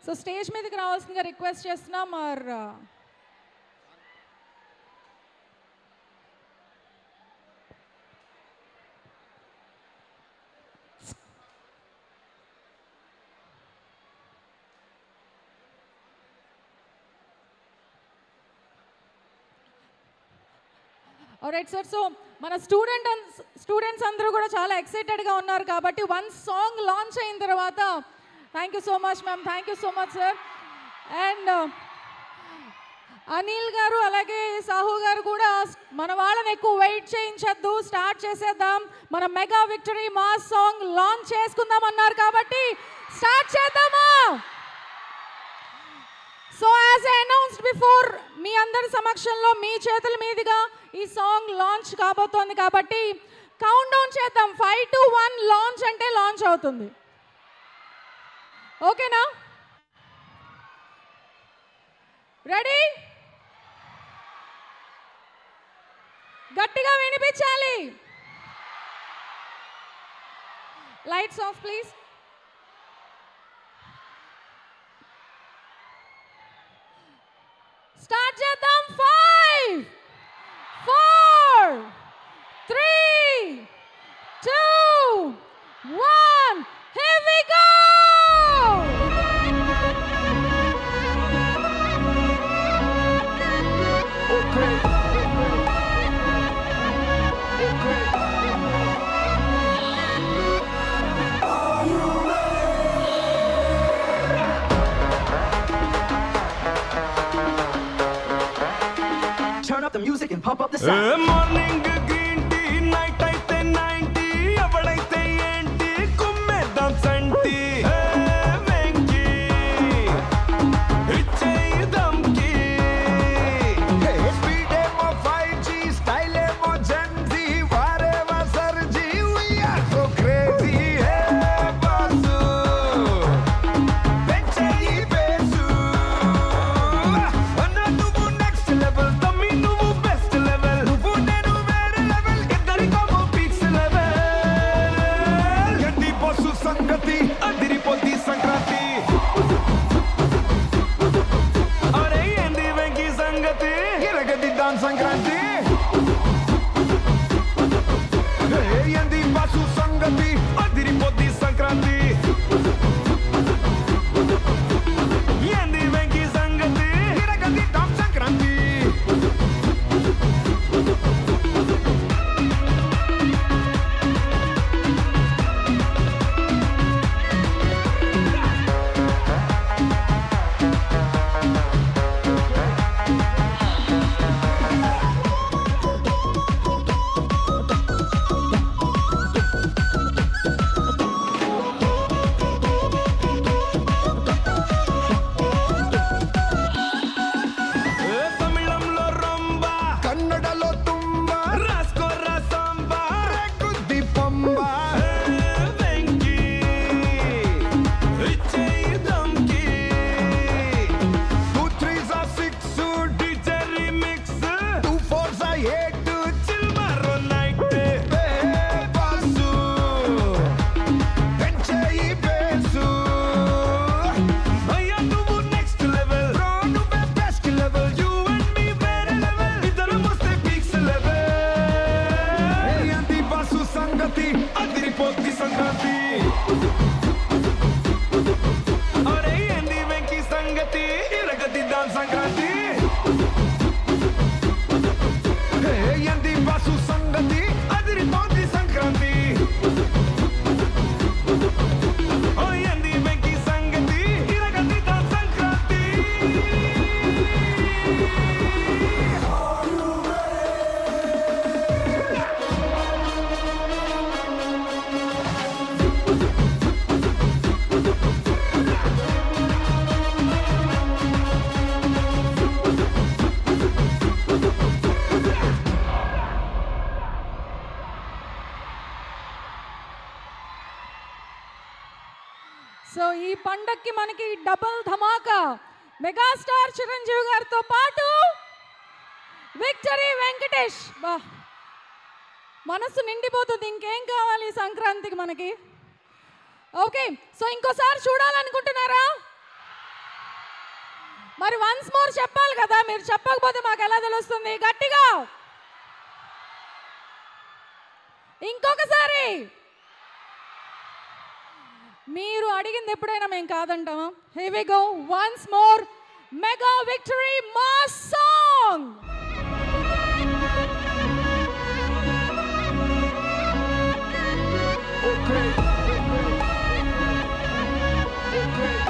So stage మీదకి రావాల్సిందిగా request చేస్తున్నాం. ఆల్రైట్ సార్, సో మన స్టూడెంట్స్ అందరూ కూడా చాలా ఎక్సైటెడ్గా ఉన్నారు కాబట్టి వన్ సాంగ్ లాంచ్ అయిన తర్వాత thank you so much ma'am, thank you so much sir. And Anil గారు అలాగే సాహు గారు కూడా మన వాళ్ళని ఎక్కువ వెయిట్ చేయించద్దు, స్టార్ట్ చేసేద్దాం, మన mega victory mass song launch చేసుకుందాం అన్నారు కాబట్టి స్టార్ట్ చేద్దామా? So as I announced before, మీ అందరి సమక్షంలో మీ చేతుల మీదుగా ఈ సాంగ్ లాంచ్ కాబోతోంది కాబట్టి కౌంట్ డౌన్ చేద్దాం. 5 to 1 లాంచ్ అంటే లాంచ్ అవుతుంది. ఓకేనా? రెడీ? గట్టిగా వినిపించాలి. Lights off please. స్టార్ట్ చేద్దాం. 5 4 3 2 1 here we go. Turn up the music and pump up the sound. Morning green tea, night aite 90, avalaite enti kummedam santi. Venki ichey damki. Hey, speed emo 5G, style emo Gen Z, whatever surgy, we are so crazy. Hey basu, Venchai besu, anna nuvu next level, tammi nuvu best level. nuvu nenu vere level, ఇద్దరికొక peaks level. gandi bossu sangati, అదిరిపోద్ది Sankranti. అరే ఏంది వెంకీ సంగతి? iragadiddam sankranti. Hey, yandi bossu sangati, అదిరిపోద్ది Sankranti. ఏంది వెంకీ సంగతి? iragadiddam sankranti. తమిళంలో రొంబ, కన్నడలో tumba, రాసుకోరా Samba. రేగుద్ది పంబా. వెంకీ ఇచ్చేయి దమ్కి. 2 3s are 6, DJ remix, 2 4s are 8. చిల్మరో నైట్. బాసు పెంచేయి బేసు అయ్యా నువ్వు నెక్స్ట్ లెవెల్. బ్రో నువ్వే best level you and me వేరే లెవెల్. ఇద్దరం వస్తే పీక్స్ లెవెల్. ఏంది బాసు సంగతి అదిరిపోద్ది సంక్రాంతి. అరే ఏంది వెంకీ సంగతి? ఇరగదిద్దాం సంక్రాంతి. ఏంది బాసు సంగతి అదిరిపోద్ది సంక్రాంతి. ఓ ఏంది వెంకీ సంగతి? ఇరగదిద్దాం సంక్రాంతి. సో ఈ పండక్కి మనకి డబుల్ ధమాకా. మెగాస్టార్ చిరంజీవి గారితో పాటు విక్టరీ వెంకటేష్. బా, మనసు నిండిపోతుంది. ఇంకేం కావాలి ఈ సంక్రాంతికి మనకి? ఓకే, సో ఇంకోసారి చూడాలనుకుంటున్నారా? మరి వన్స్ మోర్ చెప్పాలి కదా, మీరు చెప్పకపోతే మాకు ఎలా తెలుస్తుంది? గట్టిగా ఇంకొకసారి. మీరు అడిగింది ఎప్పుడైనా మేము కాదంటామా? Here we go once more. Mega victory మా